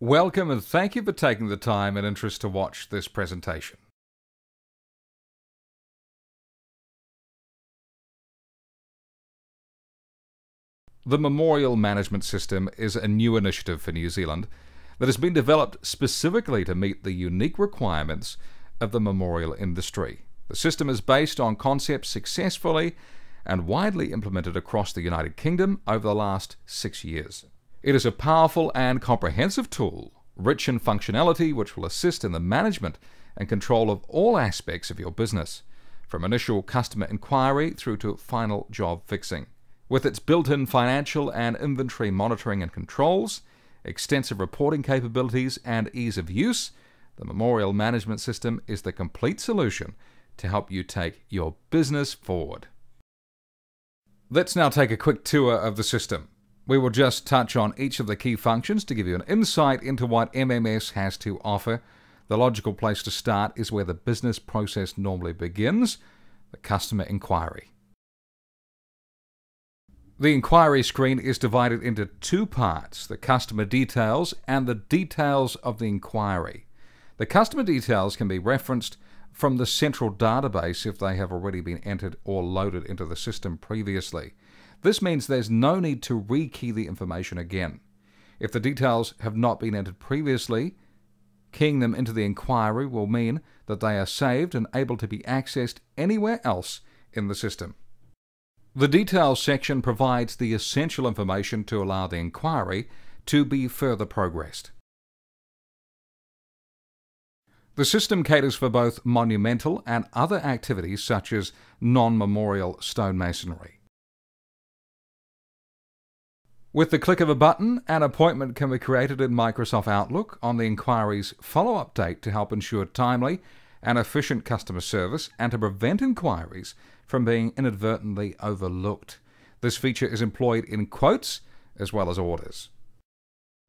Welcome and thank you for taking the time and interest to watch this presentation. The Memorial Management System is a new initiative for New Zealand that has been developed specifically to meet the unique requirements of the memorial industry. The system is based on concepts successfully and widely implemented across the United Kingdom over the last 6 years. It is a powerful and comprehensive tool, rich in functionality which will assist in the management and control of all aspects of your business, from initial customer inquiry through to final job fixing. With its built-in financial and inventory monitoring and controls, extensive reporting capabilities, and ease of use, the Memorial Management System is the complete solution to help you take your business forward. Let's now take a quick tour of the system. We will just touch on each of the key functions to give you an insight into what MMS has to offer. The logical place to start is where the business process normally begins, the customer inquiry. The inquiry screen is divided into two parts, the customer details and the details of the inquiry. The customer details can be referenced from the central database if they have already been entered or loaded into the system previously. This means there's no need to rekey the information again. If the details have not been entered previously, keying them into the inquiry will mean that they are saved and able to be accessed anywhere else in the system. The details section provides the essential information to allow the inquiry to be further progressed. The system caters for both monumental and other activities such as non-memorial stonemasonry. With the click of a button, an appointment can be created in Microsoft Outlook on the inquiry's follow-up date to help ensure timely and efficient customer service and to prevent inquiries from being inadvertently overlooked. This feature is employed in quotes as well as orders.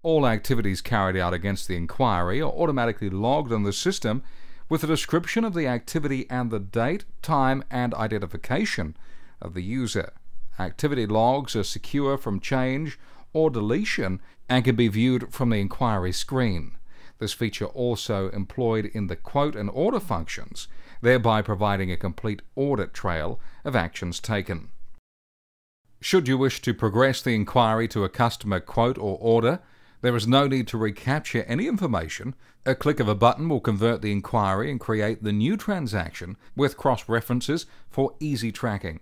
All activities carried out against the inquiry are automatically logged on the system with a description of the activity and the date, time, and identification of the user. Activity logs are secure from change or deletion and can be viewed from the inquiry screen. This feature also employed in the quote and order functions, thereby providing a complete audit trail of actions taken. Should you wish to progress the inquiry to a customer quote or order, there is no need to recapture any information. A click of a button will convert the inquiry and create the new transaction with cross-references for easy tracking.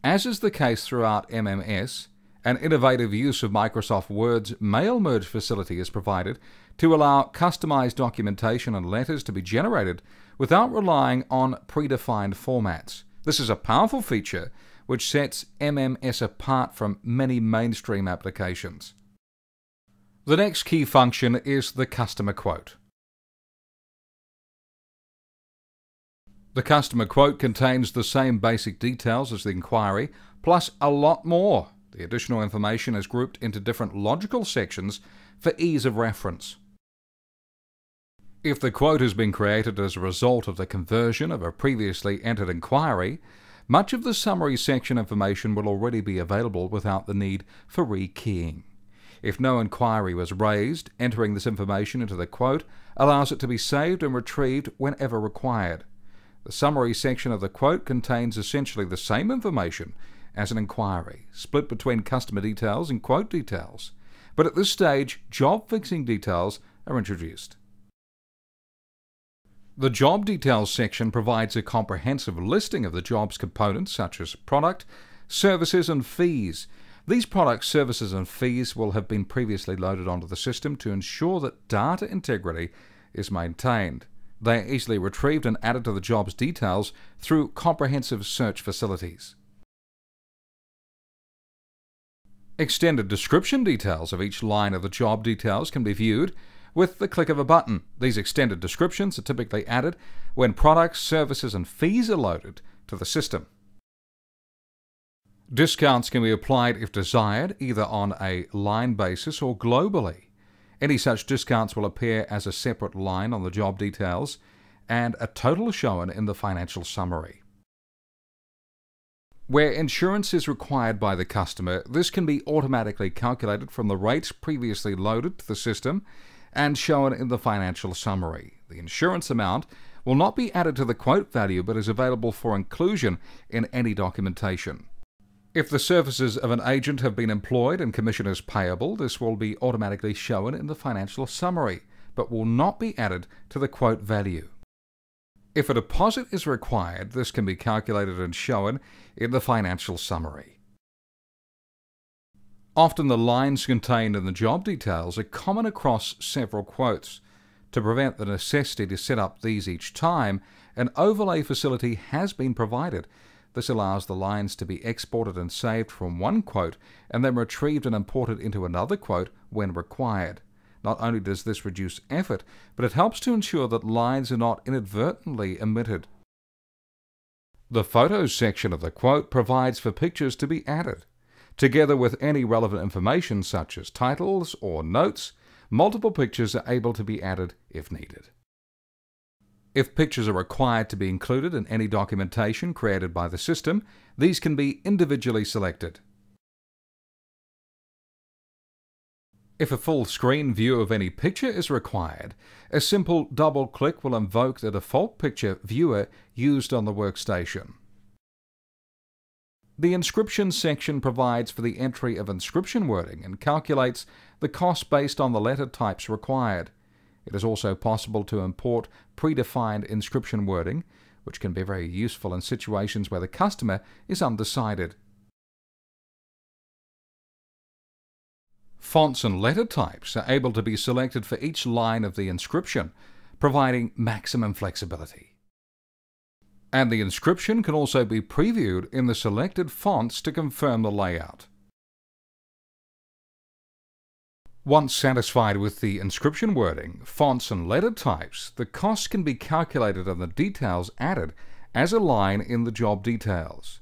As is the case throughout MMS, an innovative use of Microsoft Word's mail merge facility is provided to allow customized documentation and letters to be generated without relying on predefined formats. This is a powerful feature which sets MMS apart from many mainstream applications. The next key function is the customer quote. The customer quote contains the same basic details as the inquiry, plus a lot more. The additional information is grouped into different logical sections for ease of reference. If the quote has been created as a result of the conversion of a previously entered inquiry, much of the summary section information will already be available without the need for rekeying. If no inquiry was raised, entering this information into the quote allows it to be saved and retrieved whenever required. The summary section of the quote contains essentially the same information as an inquiry, split between customer details and quote details. But at this stage, job fixing details are introduced. The job details section provides a comprehensive listing of the job's components such as product, services, and fees. These products, services, and fees will have been previously loaded onto the system to ensure that data integrity is maintained. They are easily retrieved and added to the job's details through comprehensive search facilities. Extended description details of each line of the job details can be viewed with the click of a button. These extended descriptions are typically added when products, services, and fees are loaded to the system. Discounts can be applied if desired, either on a line basis or globally. Any such discounts will appear as a separate line on the job details and a total shown in the financial summary. Where insurance is required by the customer, this can be automatically calculated from the rates previously loaded to the system and shown in the financial summary. The insurance amount will not be added to the quote value but is available for inclusion in any documentation. If the services of an agent have been employed and commission is payable, this will be automatically shown in the financial summary, but will not be added to the quote value. If a deposit is required, this can be calculated and shown in the financial summary. Often the lines contained in the job details are common across several quotes. To prevent the necessity to set up these each time, an overlay facility has been provided. This allows the lines to be exported and saved from one quote and then retrieved and imported into another quote when required. Not only does this reduce effort, but it helps to ensure that lines are not inadvertently omitted. The Photos section of the quote provides for pictures to be added. Together with any relevant information such as titles or notes, multiple pictures are able to be added if needed. If pictures are required to be included in any documentation created by the system, these can be individually selected. If a full screen view of any picture is required, a simple double click will invoke the default picture viewer used on the workstation. The inscription section provides for the entry of inscription wording and calculates the cost based on the letter types required. It is also possible to import predefined inscription wording, which can be very useful in situations where the customer is undecided. Fonts and letter types are able to be selected for each line of the inscription, providing maximum flexibility. And the inscription can also be previewed in the selected fonts to confirm the layout. Once satisfied with the inscription wording, fonts and letter types, the cost can be calculated and the details added as a line in the job details.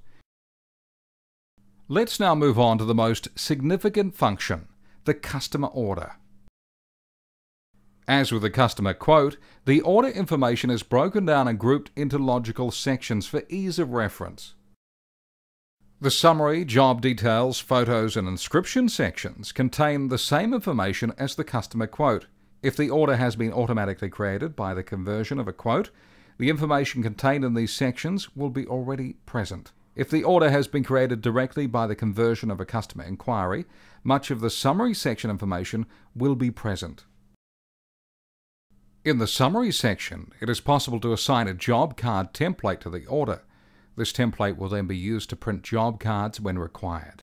Let's now move on to the most significant function, the customer order. As with the customer quote, the order information is broken down and grouped into logical sections for ease of reference. The summary, job details, photos, and inscription sections contain the same information as the customer quote. If the order has been automatically created by the conversion of a quote, the information contained in these sections will be already present. If the order has been created directly by the conversion of a customer inquiry, much of the summary section information will be present. In the summary section, it is possible to assign a job card template to the order. This template will then be used to print job cards when required.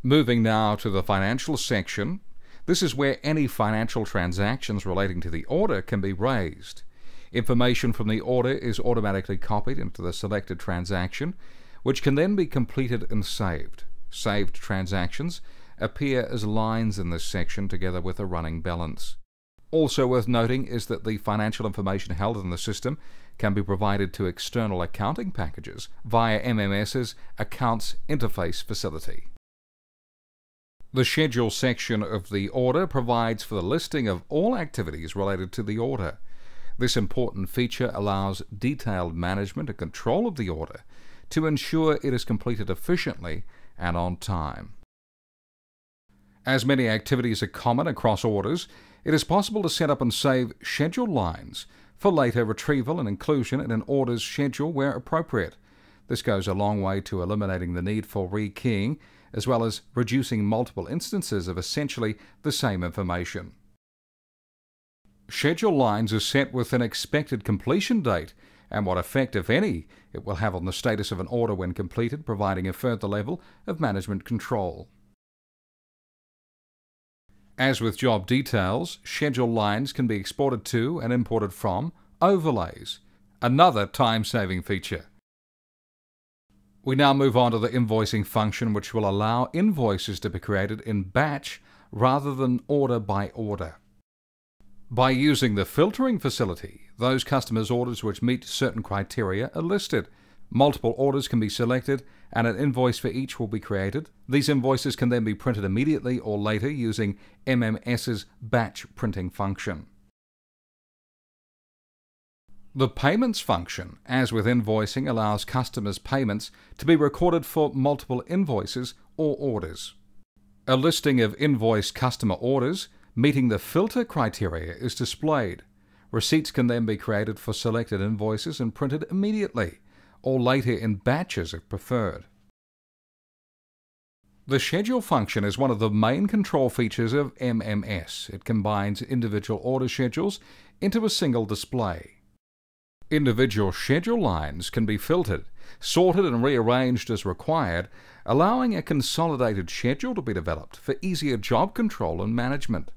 Moving now to the financial section, this is where any financial transactions relating to the order can be raised. Information from the order is automatically copied into the selected transaction, which can then be completed and saved. Saved transactions appear as lines in this section together with a running balance. Also worth noting is that the financial information held in the system can be provided to external accounting packages via MMS's Accounts Interface facility. The Schedule section of the order provides for the listing of all activities related to the order. This important feature allows detailed management and control of the order to ensure it is completed efficiently and on time. As many activities are common across orders, it is possible to set up and save schedule lines for later retrieval and inclusion in an order's schedule where appropriate. This goes a long way to eliminating the need for rekeying, as well as reducing multiple instances of essentially the same information. Schedule lines are set with an expected completion date and what effect, if any, it will have on the status of an order when completed, providing a further level of management control. As with job details, schedule lines can be exported to and imported from overlays, another time-saving feature. We now move on to the invoicing function, which will allow invoices to be created in batch rather than order by order. By using the filtering facility, those customers' orders which meet certain criteria are listed. Multiple orders can be selected and an invoice for each will be created. These invoices can then be printed immediately or later using MMS's batch printing function. The payments function, as with invoicing, allows customers' payments to be recorded for multiple invoices or orders. A listing of invoiced customer orders meeting the filter criteria is displayed. Receipts can then be created for selected invoices and printed immediately, or later in batches if preferred. The schedule function is one of the main control features of MMS. It combines individual order schedules into a single display. Individual schedule lines can be filtered, sorted and rearranged as required, allowing a consolidated schedule to be developed for easier job control and management.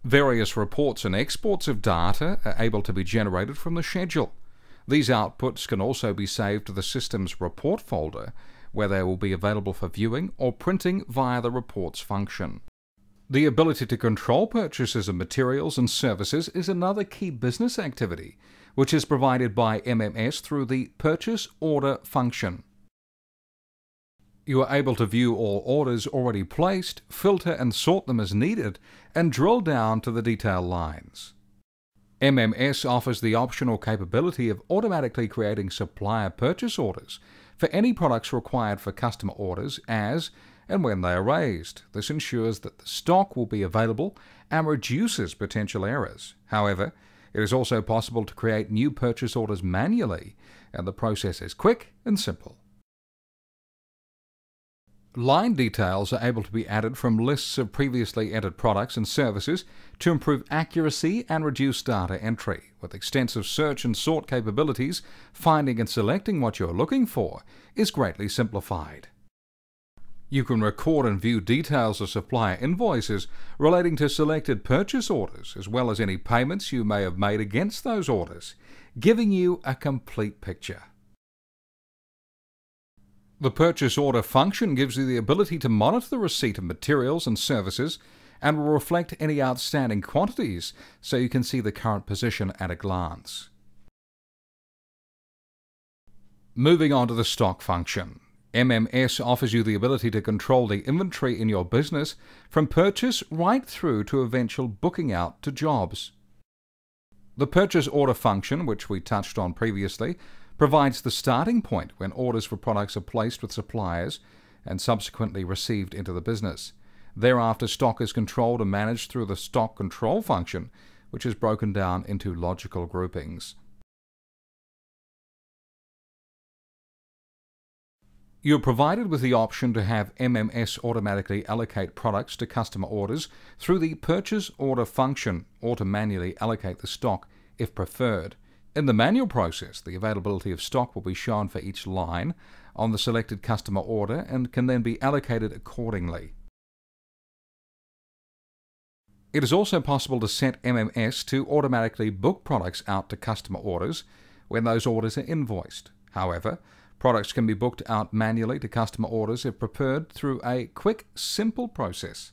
Various reports and exports of data are able to be generated from the schedule. These outputs can also be saved to the system's report folder, where they will be available for viewing or printing via the reports function. The ability to control purchases of materials and services is another key business activity, which is provided by MMS through the purchase order function. You are able to view all orders already placed, filter and sort them as needed, and drill down to the detail lines. MMS offers the optional capability of automatically creating supplier purchase orders for any products required for customer orders as and when they are raised. This ensures that the stock will be available and reduces potential errors. However, it is also possible to create new purchase orders manually, and the process is quick and simple. Line details are able to be added from lists of previously entered products and services to improve accuracy and reduce data entry. With extensive search and sort capabilities, finding and selecting what you're looking for is greatly simplified. You can record and view details of supplier invoices relating to selected purchase orders, as well as any payments you may have made against those orders, giving you a complete picture. The purchase order function gives you the ability to monitor the receipt of materials and services and will reflect any outstanding quantities so you can see the current position at a glance. Moving on to the stock function. MMS offers you the ability to control the inventory in your business from purchase right through to eventual booking out to jobs. The purchase order function, which we touched on previously, provides the starting point when orders for products are placed with suppliers and subsequently received into the business. Thereafter, stock is controlled and managed through the stock control function, which is broken down into logical groupings. You're provided with the option to have MMS automatically allocate products to customer orders through the purchase order function, or to manually allocate the stock if preferred. In the manual process, the availability of stock will be shown for each line on the selected customer order and can then be allocated accordingly. It is also possible to set MMS to automatically book products out to customer orders when those orders are invoiced. However, products can be booked out manually to customer orders if preferred through a quick, simple process.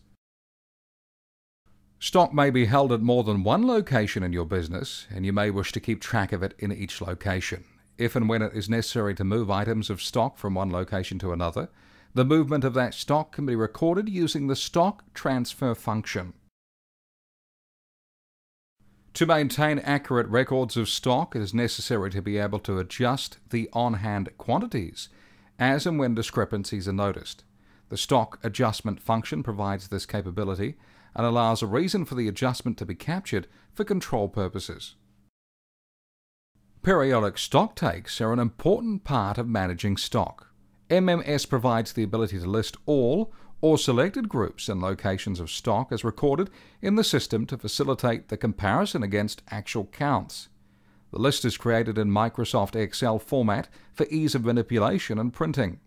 Stock may be held at more than one location in your business, and you may wish to keep track of it in each location. If and when it is necessary to move items of stock from one location to another, the movement of that stock can be recorded using the stock transfer function. To maintain accurate records of stock, it is necessary to be able to adjust the on-hand quantities as and when discrepancies are noticed. The stock adjustment function provides this capability and allows a reason for the adjustment to be captured for control purposes. Periodic stock takes are an important part of managing stock. MMS provides the ability to list all or selected groups and locations of stock as recorded in the system to facilitate the comparison against actual counts. The list is created in Microsoft Excel format for ease of manipulation and printing.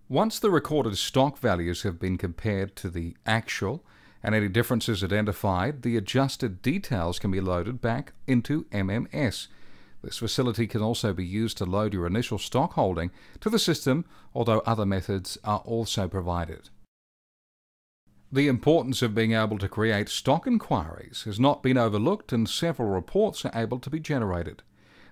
Once the recorded stock values have been compared to the actual and any differences identified, the adjusted details can be loaded back into MMS. This facility can also be used to load your initial stock holding to the system, although other methods are also provided. The importance of being able to create stock inquiries has not been overlooked, and several reports are able to be generated.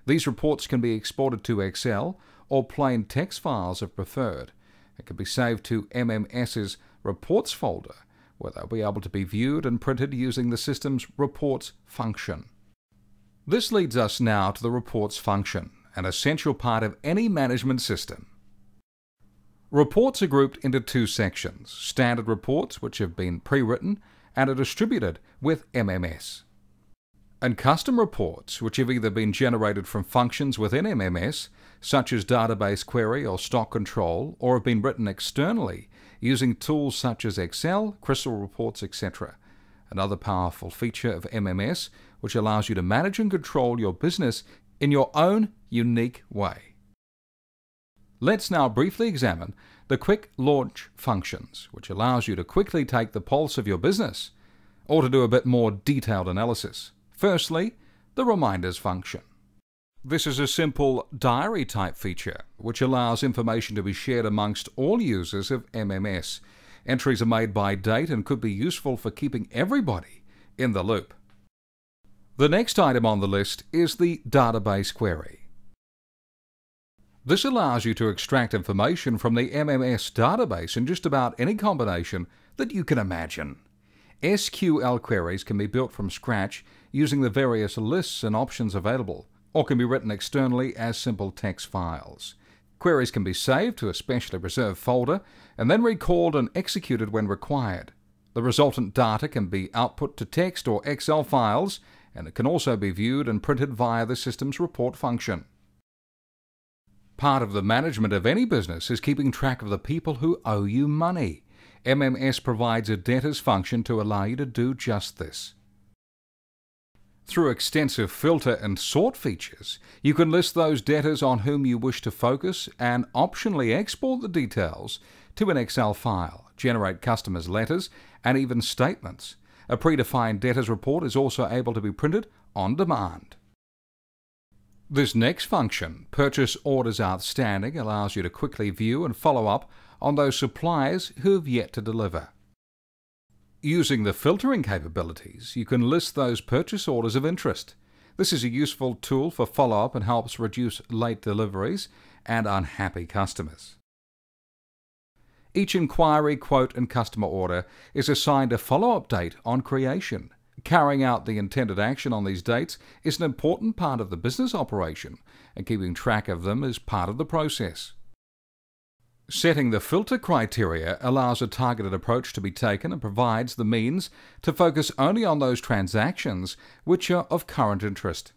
These reports can be exported to Excel or plain text files if preferred. It can be saved to MMS's reports folder, where they'll be able to be viewed and printed using the system's reports function. This leads us now to the reports function, an essential part of any management system. Reports are grouped into two sections: standard reports, which have been pre-written and are distributed with MMS, and custom reports, which have either been generated from functions within MMS, such as database query or stock control, or have been written externally using tools such as Excel, Crystal Reports, etc. Another powerful feature of MMS, which allows you to manage and control your business in your own unique way. Let's now briefly examine the quick launch functions, which allows you to quickly take the pulse of your business or to do a bit more detailed analysis. Firstly, the reminders function. This is a simple diary type feature which allows information to be shared amongst all users of MMS. Entries are made by date and could be useful for keeping everybody in the loop. The next item on the list is the database query. This allows you to extract information from the MMS database in just about any combination that you can imagine. SQL queries can be built from scratch using the various lists and options available, or can be written externally as simple text files. Queries can be saved to a specially reserved folder and then recalled and executed when required. The resultant data can be output to text or Excel files, and it can also be viewed and printed via the system's report function. Part of the management of any business is keeping track of the people who owe you money. MMS provides a debtors function to allow you to do just this. Through extensive filter and sort features, you can list those debtors on whom you wish to focus and optionally export the details to an Excel file, generate customers' letters, and even statements. A predefined debtors report is also able to be printed on demand. This next function, Purchase Orders Outstanding, allows you to quickly view and follow up on those suppliers who have yet to deliver. Using the filtering capabilities, you can list those purchase orders of interest. This is a useful tool for follow-up and helps reduce late deliveries and unhappy customers. Each inquiry, quote, and customer order is assigned a follow-up date on creation. Carrying out the intended action on these dates is an important part of the business operation, and keeping track of them is part of the process. Setting the filter criteria allows a targeted approach to be taken and provides the means to focus only on those transactions which are of current interest.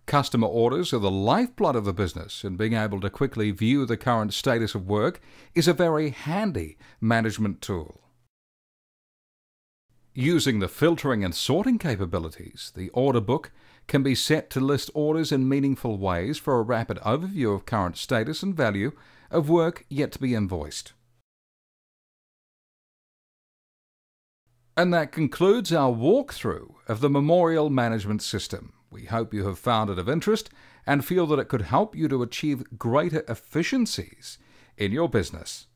Customer orders are the lifeblood of the business, and being able to quickly view the current status of work is a very handy management tool. Using the filtering and sorting capabilities, the order book can be set to list orders in meaningful ways for a rapid overview of current status and value of work yet to be invoiced. And that concludes our walkthrough of the Memorial Management System. We hope you have found it of interest and feel that it could help you to achieve greater efficiencies in your business.